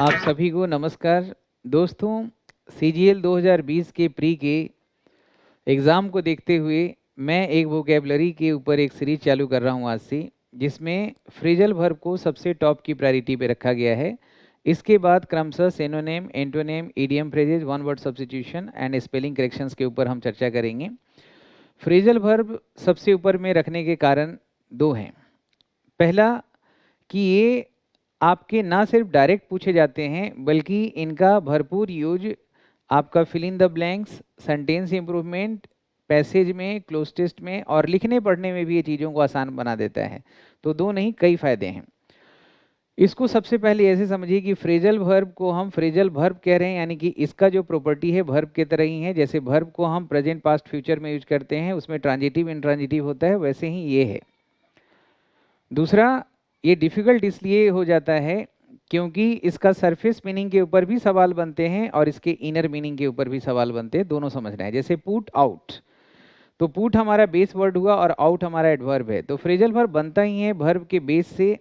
आप सभी को नमस्कार। दोस्तों, सीजीएल 2020 के प्री के एग्ज़ाम को देखते हुए मैं एक वोकैबुलरी के ऊपर एक सीरीज चालू कर रहा हूं आज से, जिसमें फ्रेजल वर्ब को सबसे टॉप की प्रायोरिटी पे रखा गया है। इसके बाद क्रमशः synonym, antonym, idiom phrases, one word substitution and spelling corrections के ऊपर हम चर्चा करेंगे। फ्रेजल वर्ब सबसे ऊपर में रखने के कारण दो हैं। पहला कि ये आपके ना सिर्फ डायरेक्ट पूछे जाते हैं, बल्कि इनका भरपूर यूज आपका fill in the blanks, sentence improvement, passage में, क्लोज टेस्ट में और लिखने पढ़ने में भी ये चीज़ों को आसान बना देता है। तो दो नहीं, कई फायदे हैं। इसको सबसे पहले ऐसे समझिए कि फ्रेजल वर्ब को हम फ्रेजल वर्ब कह रहे हैं, यानी कि इसका जो प्रॉपर्टी है वर्ब के तरह ही है। जैसे वर्ब को हम प्रेजेंट, पास्ट, फ्यूचर में यूज करते हैं, उसमें ट्रांजिटिव, इंट्रांजिटिव होता है, वैसे ही ये है। दूसरा, ये डिफ़िकल्ट इसलिए हो जाता है क्योंकि इसका सरफेस मीनिंग के ऊपर भी सवाल बनते हैं और इसके इनर मीनिंग के ऊपर भी सवाल बनते हैं, दोनों समझना है। जैसे पुट आउट, तो पुट हमारा बेस वर्ड हुआ और आउट हमारा एडवर्ब है। तो फ्रेजल वर्ब बनता ही है वर्ब के बेस से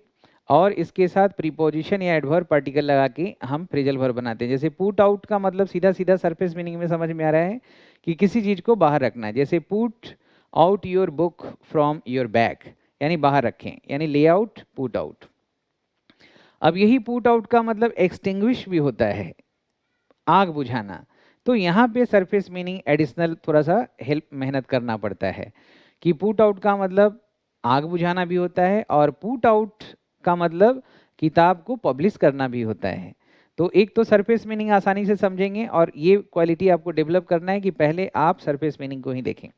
और इसके साथ प्रीपोजिशन या एडवर्ब पार्टिकल लगा के हम फ्रेजल वर्ब बनाते हैं। जैसे पुट आउट का मतलब सीधा सीधा सरफेस मीनिंग में समझ में आ रहा है कि किसी चीज़ को बाहर रखना है। जैसे put out your book from your bag, यानी बाहर रखें, यानी ले आउट, पुट आउट। अब यही पुट आउट का मतलब एक्सटिंग्विश भी होता है, आग बुझाना। तो यहाँ पे सरफेस मीनिंग एडिशनल थोड़ा सा हेल्प मेहनत करना पड़ता है कि पुट आउट का मतलब आग बुझाना भी होता है और पुट आउट का मतलब किताब को पब्लिश करना भी होता है। तो एक तो सरफेस मीनिंग आसानी से समझेंगे और ये क्वालिटी आपको डेवलप करना है कि पहले आप सरफेस मीनिंग को ही देखें।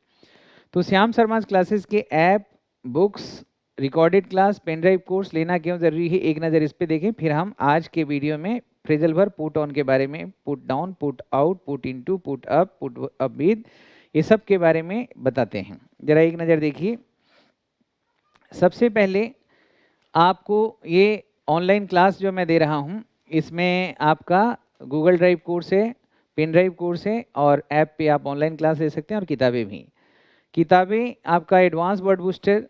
तो श्याम शर्मा क्लासेस के app, books, recorded class, pen drive course लेना क्यों ज़रूरी है, एक नज़र इस पे देखें। फिर हम आज के वीडियो में फ्रेजल वर्ब पुट ऑन के बारे में, put down, put out, put into, put up, put up with, ये सब के बारे में बताते हैं। जरा एक नज़र देखिए। सबसे पहले आपको ये ऑनलाइन क्लास जो मैं दे रहा हूँ, इसमें आपका गूगल ड्राइव कोर्स है, पेन ड्राइव कोर्स है और ऐप पे आप ऑनलाइन क्लास ले सकते हैं और किताबें भी। किताबें आपका advance word booster,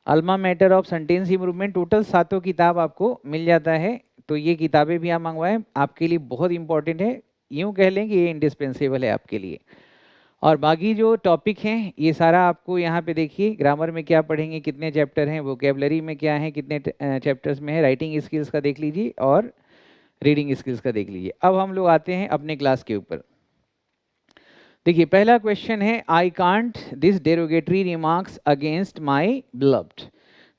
alma mater of sentence improvement, total 7 किताब आपको मिल जाता है। तो ये किताबें भी आप मंगवाएं, आपके लिए बहुत इंपॉर्टेंट है। यूँ कह लें कि ये इंडिस्पेंसेबल है आपके लिए। और बाकी जो टॉपिक हैं ये सारा आपको यहाँ पे देखिए। ग्रामर में क्या पढ़ेंगे, कितने चैप्टर हैं, वोकेबलरी में क्या है, कितने चैप्टर्स में है, राइटिंग स्किल्स का देख लीजिए और रीडिंग स्किल्स का देख लीजिए। अब हम लोग आते हैं अपने क्लास के ऊपर। देखिए, पहला क्वेश्चन है, I can't this derogatory remarks against my beloved.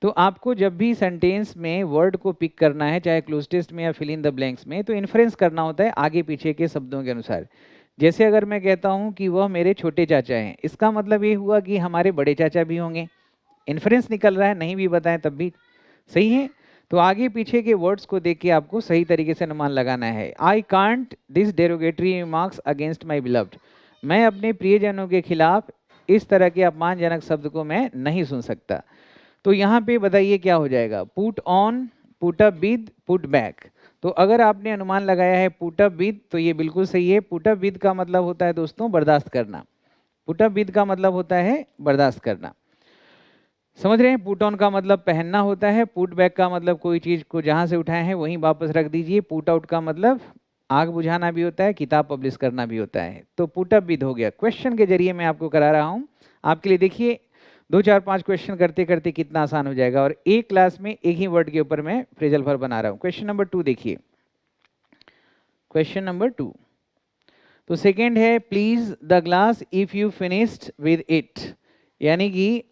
तो आपको जब भी सेंटेंस में वर्ड को पिक करना है, चाहे क्लोज टेस्ट में या फिल इन द ब्लैंक्स में, तो इन्फ्रेंस करना होता है आगे पीछे के शब्दों के अनुसार। जैसे अगर मैं कहता हूं कि वह मेरे छोटे चाचा हैं, इसका मतलब ये हुआ कि हमारे बड़े चाचा भी होंगे। इन्फ्रेंस निकल रहा है, नहीं भी बताएं तब भी सही है। तो आगे पीछे के वर्ड्स को देख के आपको सही तरीके से अनुमान लगाना है। I can't this derogatory remarks against my beloved, मैं अपने प्रियजनों के खिलाफ इस तरह के अपमानजनक शब्द को मैं नहीं सुन सकता। तो यहाँ पे बताइए क्या हो जाएगा, put on, put up with, put back. तो अगर आपने अनुमान लगाया है पुट अप विद, तो ये बिल्कुल सही है। पुट अप विद का मतलब होता है दोस्तों बर्दाश्त करना। पुट अप विद का मतलब होता है बर्दाश्त करना, समझ रहे हैं। पुट ऑन का मतलब पहनना होता है। पुट बैक का मतलब कोई चीज़ को जहाँ से उठाए हैं वहीं वापस रख दीजिए। पुट आउट का मतलब आग बुझाना भी होता है, किताब पब्लिश करना भी होता है। तो पुट अप विद हो गया। क्वेश्चन के जरिए मैं आपको करा रहा हूँ आपके लिए। देखिए 2 4 5 क्वेश्चन करते करते कितना आसान हो जाएगा और एक क्लास में एक ही वर्ड के ऊपर मैं फ्रेजल वर्ब बना रहा हूँ। क्वेश्चन नंबर 2 देखिए। क्वेश्चन नंबर 2, तो सेकेंड है, please the glass if you finished with it. यानी कि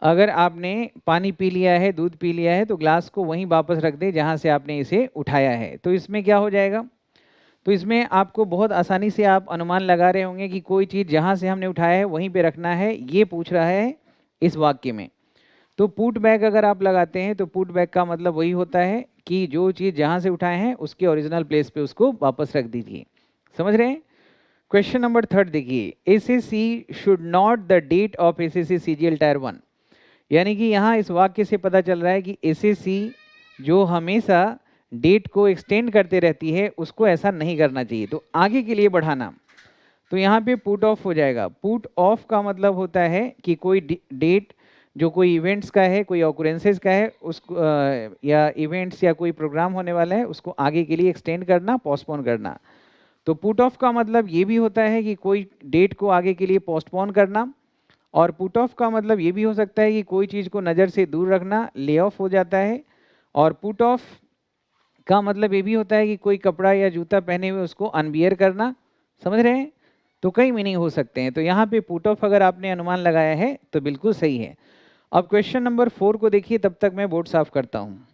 अगर आपने पानी पी लिया है, दूध पी लिया है, तो ग्लास को वहीं वापस रख दे जहां से आपने इसे उठाया है। तो इसमें क्या हो जाएगा, तो इसमें आपको बहुत आसानी से आप अनुमान लगा रहे होंगे कि कोई चीज़ जहां से हमने उठाया है वहीं पे रखना है, ये पूछ रहा है इस वाक्य में। तो पुट बैक अगर आप लगाते हैं तो पुट बैक का मतलब वही होता है कि जो चीज़ जहां से उठाए हैं उसके ओरिजिनल प्लेस पे उसको वापस रख दीजिए। समझ रहे हैं। क्वेश्चन नंबर 3 देखिए, SSC should not the date of SSC CGL tier 1। यानी कि यहाँ इस वाक्य से पता चल रहा है कि एसएससी जो हमेशा डेट को एक्सटेंड करते रहती है उसको ऐसा नहीं करना चाहिए। तो आगे के लिए बढ़ाना, तो यहाँ पे पुट ऑफ हो जाएगा। पुट ऑफ का मतलब होता है कि कोई डेट जो कोई इवेंट्स का है, कोई ऑकरेंसेस का है, उसको या इवेंट्स या कोई प्रोग्राम होने वाला है, उसको आगे के लिए एक्सटेंड करना, पोस्टपोन करना। तो पुट ऑफ का मतलब ये भी होता है कि कोई डेट को आगे के लिए पोस्टपोन करना, और पुट ऑफ का मतलब ये भी हो सकता है कि कोई चीज़ को नज़र से दूर रखना, ले ऑफ हो जाता है। और पुट ऑफ का मतलब ये भी होता है कि कोई कपड़ा या जूता पहने हुए उसको अनवियर करना। समझ रहे हैं? तो कई मीनिंग हो सकते हैं। तो यहाँ पे पुट ऑफ अगर आपने अनुमान लगाया है तो बिल्कुल सही है। अब क्वेश्चन नंबर 4 को देखिए, तब तक मैं बोर्ड साफ करता हूँ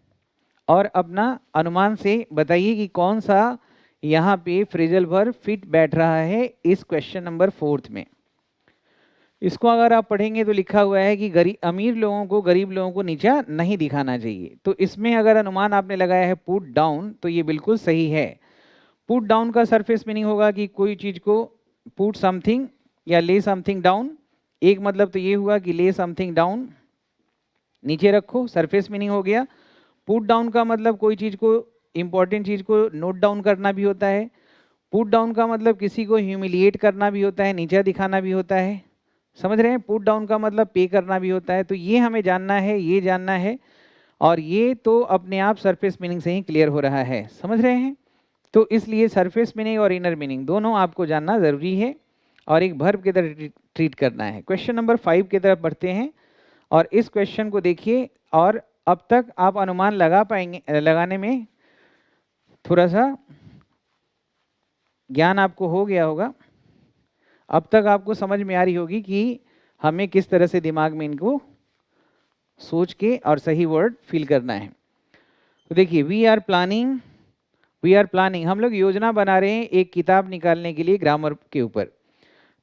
और अपना अनुमान से बताइए कि कौन सा यहाँ पे फ्रेजल वर्ब फिट बैठ रहा है इस क्वेश्चन नंबर 4 में। इसको अगर आप पढ़ेंगे तो लिखा हुआ है कि अमीर लोगों को गरीब लोगों को नीचा नहीं दिखाना चाहिए। तो इसमें अगर अनुमान आपने लगाया है पुट डाउन, तो ये बिल्कुल सही है। पुट डाउन का सरफेस मीनिंग होगा कि कोई चीज़ को पुट समथिंग या ले समथिंग डाउन। एक मतलब तो ये हुआ कि ले समथिंग डाउन, नीचे रखो, सरफेस मीनिंग हो गया। पुट डाउन का मतलब कोई चीज़ को, इंपॉर्टेंट चीज़ को नोट डाउन करना भी होता है। पुट डाउन का मतलब किसी को ह्यूमिलिएट करना भी होता है, नीचा दिखाना भी होता है। समझ रहे हैं? पुट डाउन का मतलब पे करना भी होता है। तो ये हमें जानना है, ये जानना है, और ये तो अपने आप सरफेस मीनिंग से ही क्लियर हो रहा है। समझ रहे हैं? तो इसलिए सरफेस मीनिंग और इनर मीनिंग दोनों आपको जानना ज़रूरी है और एक वर्ब की तरह ट्रीट करना है। क्वेश्चन नंबर 5 की तरफ बढ़ते हैं और इस क्वेश्चन को देखिए। और अब तक आप अनुमान लगा पाएंगे, लगाने में थोड़ा सा ज्ञान आपको हो गया होगा। अब तक आपको समझ में आ रही होगी कि हमें किस तरह से दिमाग में इनको सोच के और सही वर्ड फिल करना है। तो देखिए, वी आर प्लानिंग, हम लोग योजना बना रहे हैं एक किताब निकालने के लिए ग्रामर के ऊपर।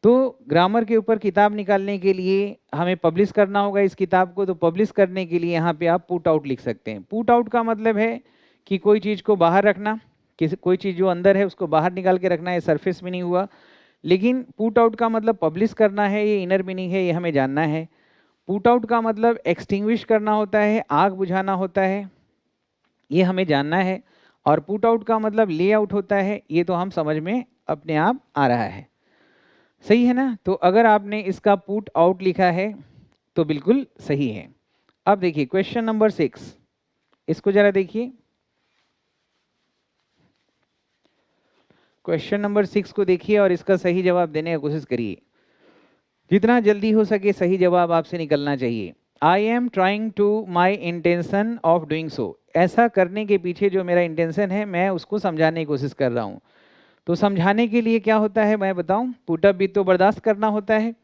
तो ग्रामर के ऊपर किताब निकालने के लिए हमें पब्लिश करना होगा इस किताब को। तो पब्लिश करने के लिए यहाँ पे आप पुट आउट लिख सकते हैं। पुट आउट का मतलब है कि कोई चीज़ को बाहर रखना, कोई चीज़ जो अंदर है उसको बाहर निकाल के रखना, है सरफेस मीनिंग हुआ। लेकिन पुट आउट का मतलब पब्लिश करना है, ये इनर मीनिंग है, ये हमें जानना है। पुट आउट का मतलब एक्सटिंग्विश करना होता है, आग बुझाना होता है, ये हमें जानना है। और पुट आउट का मतलब ले आउट होता है, ये तो हम समझ में अपने आप आ रहा है। सही है ना? तो अगर आपने इसका पुट आउट लिखा है तो बिल्कुल सही है। अब देखिए क्वेश्चन नंबर 6, इसको जरा देखिए। क्वेश्चन नंबर 6 को देखिए और इसका सही जवाब देने की कोशिश करिए। जितना जल्दी हो सके सही जवाब आपसे निकलना चाहिए। I am trying to my intention of doing so. ऐसा करने के पीछे जो मेरा इंटेंशन है, मैं उसको समझाने की कोशिश कर रहा हूँ। तो समझाने के लिए क्या होता है मैं बताऊं? पुट अप भी तो बर्दाश्त करना होता है,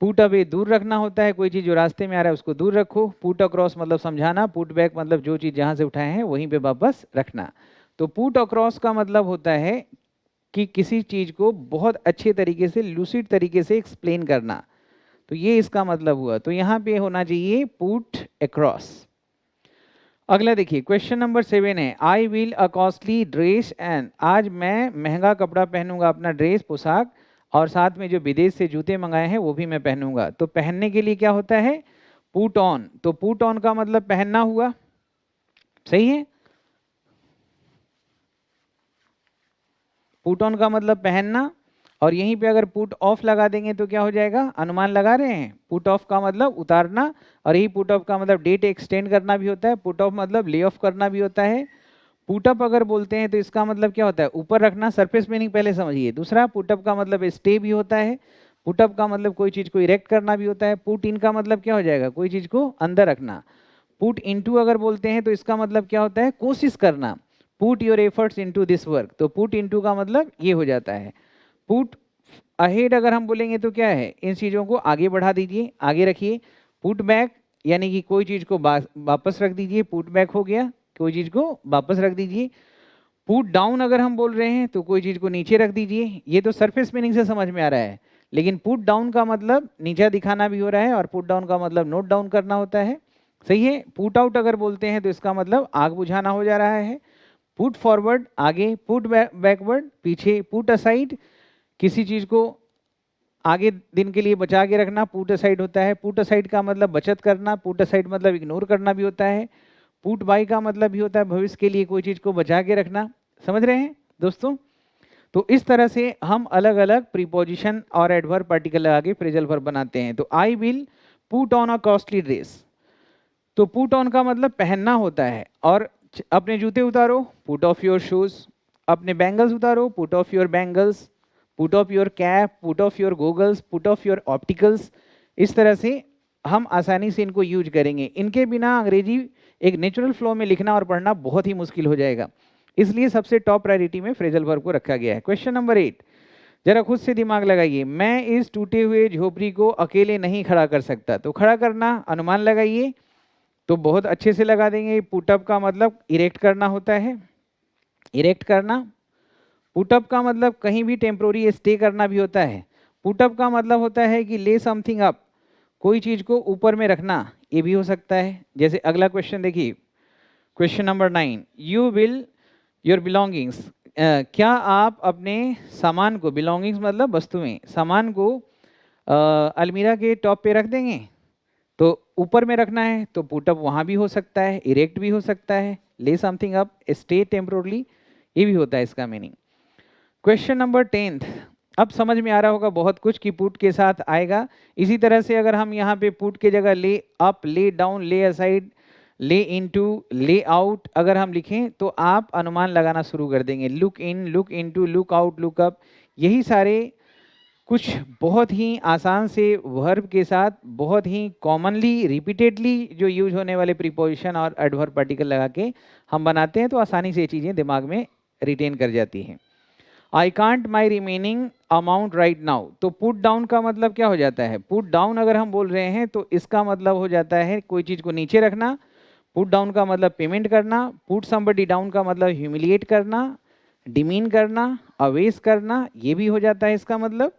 पुट अवे दूर रखना होता है, कोई चीज़ जो रास्ते में आ रहा है उसको दूर रखो। पुट अक्रॉस मतलब समझाना, पुट बैक मतलब जो चीज़ जहाँ से उठाए हैं वहीं पे वापस रखना। तो पुट अक्रॉस का मतलब होता है कि किसी चीज़ को बहुत अच्छे तरीके से, लूसिड तरीके से एक्सप्लेन करना। तो ये इसका मतलब हुआ। तो यहाँ पे होना चाहिए पुट अक्रॉस। अगला देखिए क्वेश्चन नंबर 7 है, I will a costly dress and. आज मैं महंगा कपड़ा पहनूंगा, अपना ड्रेस, पोशाक, और साथ में जो विदेश से जूते मंगाए हैं वो भी मैं पहनूंगा। तो पहनने के लिए क्या होता है? Put on. तो पुट ऑन का मतलब पहनना हुआ। सही है? पुट ऑन का मतलब पहनना, और यहीं पे अगर पुट ऑफ लगा देंगे तो क्या हो जाएगा? अनुमान लगा रहे हैं। पुट ऑफ का मतलब उतारना, और यही पुट ऑफ का मतलब डेट एक्सटेंड करना भी होता है। पुट ऑफ मतलब ले ऑफ करना भी होता है। पुटअप अगर बोलते हैं तो इसका मतलब क्या होता है? ऊपर रखना, सरफेस मीनिंग पहले समझिए। दूसरा, पुटअप का मतलब स्टे भी होता है। पुटअप का मतलब कोई चीज़ को इरेक्ट करना भी होता है। पुट इन का मतलब क्या हो जाएगा? कोई चीज़ को अंदर रखना। पुट इनटू अगर बोलते हैं तो इसका मतलब क्या होता है? कोशिश करना। Put your efforts into this work. तो पुट इनटू का मतलब ये हो जाता है। पुट अहेड अगर हम बोलेंगे तो क्या है? इन चीज़ों को आगे बढ़ा दीजिए, आगे रखिए। पुट बैक यानी कि कोई चीज़ को वापस रख दीजिए, पुट बैक हो गया, कोई चीज़ को वापस रख दीजिए। पुट डाउन अगर हम बोल रहे हैं तो कोई चीज़ को नीचे रख दीजिए। ये तो सरफेस मीनिंग से समझ में आ रहा है, लेकिन पुट डाउन का मतलब नीचा दिखाना भी हो रहा है, और पुट डाउन का मतलब नोट डाउन करना होता है। सही है? पुट आउट अगर बोलते हैं तो इसका मतलब आग बुझाना हो जा रहा है। पुट फॉरवर्ड आगे, पुट बैकवर्ड पीछे, पुट असाइड किसी चीज़ को आगे दिन के लिए बचा के रखना, पुट असाइड होता है। पुट असाइड का मतलब बचत करना, पुट असाइड मतलब इग्नोर करना भी होता है। पुट बाई का मतलब भी होता है भविष्य के लिए कोई चीज़ को बचा के रखना। समझ रहे हैं दोस्तों? तो इस तरह से हम अलग अलग प्रीपोजिशन और एडवर्ब पार्टिकल लगा के फ्रेजल वर्ब बनाते हैं। तो I will put on a costly dress, तो पुट ऑन का मतलब पहनना होता है। और अपने जूते उतारो, पुट ऑफ योर शूज। अपने बैंगल्स उतारो, put off your bangles. Put off your cap, put off your goggles, put off your opticals. इस तरह से हम आसानी से इनको यूज करेंगे। इनके बिना अंग्रेजी एक नेचुरल फ्लो में लिखना और पढ़ना बहुत ही मुश्किल हो जाएगा, इसलिए सबसे टॉप प्रायोरिटी में फ्रेजल वर्ब को रखा गया है। क्वेश्चन नंबर 8, जरा खुद से दिमाग लगाइए। मैं इस टूटे हुए झोपड़ी को अकेले नहीं खड़ा कर सकता, तो खड़ा करना अनुमान लगाइए, तो बहुत अच्छे से लगा देंगे। पुटअप का मतलब इरेक्ट करना होता है, इरेक्ट करना। पुटअप का मतलब कहीं भी टेम्पोररी स्टे करना भी होता है। पुटअप का मतलब होता है कि ले समथिंग अप, कोई चीज़ को ऊपर में रखना, ये भी हो सकता है। जैसे अगला क्वेश्चन देखिए, question number 9, you will your belongings, क्या आप अपने सामान को, बिलोंगिंग्स मतलब वस्तुएं, सामान को अलमीरा के टॉप पे रख देंगे। तो ऊपर में रखना है तो पुटअप वहाँ भी हो सकता है, इरेक्ट भी हो सकता है, ले समथिंग अप, स्टे टेम्पोरली, ये भी होता है इसका मीनिंग। क्वेश्चन नंबर 10, अब समझ में आ रहा होगा बहुत कुछ कि पुट के साथ आएगा। इसी तरह से अगर हम यहाँ पे पुट के जगह ले अप, ले डाउन, ले असाइड, ले इनटू, ले आउट अगर हम लिखें तो आप अनुमान लगाना शुरू कर देंगे। Look in, look into, look out, look up, यही सारे कुछ बहुत ही आसान से वर्ब के साथ बहुत ही कॉमनली रिपीटेडली जो यूज होने वाले प्रीपोजिशन और एडवर्ब पार्टिकल लगा के हम बनाते हैं, तो आसानी से ये चीज़ें दिमाग में रिटेन कर जाती हैं। I can't my remaining amount right now, तो पुट डाउन का मतलब क्या हो जाता है? पुट डाउन अगर हम बोल रहे हैं तो इसका मतलब हो जाता है कोई चीज़ को नीचे रखना। पुट डाउन का मतलब पेमेंट करना। पुट समबडी डाउन का मतलब ह्यूमिलिएट करना, डिमीन करना, अवेस करना, ये भी हो जाता है इसका मतलब।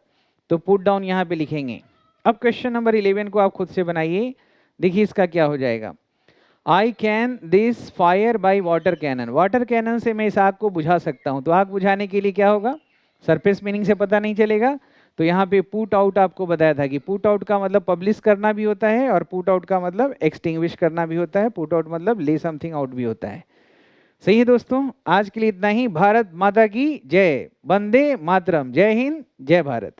तो पुट डाउन यहाँ पे लिखेंगे। अब क्वेश्चन नंबर 11 को आप खुद से बनाइए, देखिए इसका क्या हो जाएगा। I can this fire by water cannon, water cannon से मैं इस आग को बुझा सकता हूँ। तो आग बुझाने के लिए क्या होगा? सरफेस मीनिंग से पता नहीं चलेगा, तो यहाँ पे पुट आउट आपको बताया था कि पुट आउट का मतलब पब्लिश करना भी होता है और पुट आउट का मतलब एक्सटिंग्विश करना भी होता है। पुट आउट मतलब ले समथिंग आउट भी होता है। सही है दोस्तों, आज के लिए इतना ही। भारत माता की जय, वंदे मातरम, जय हिंद, जय भारत।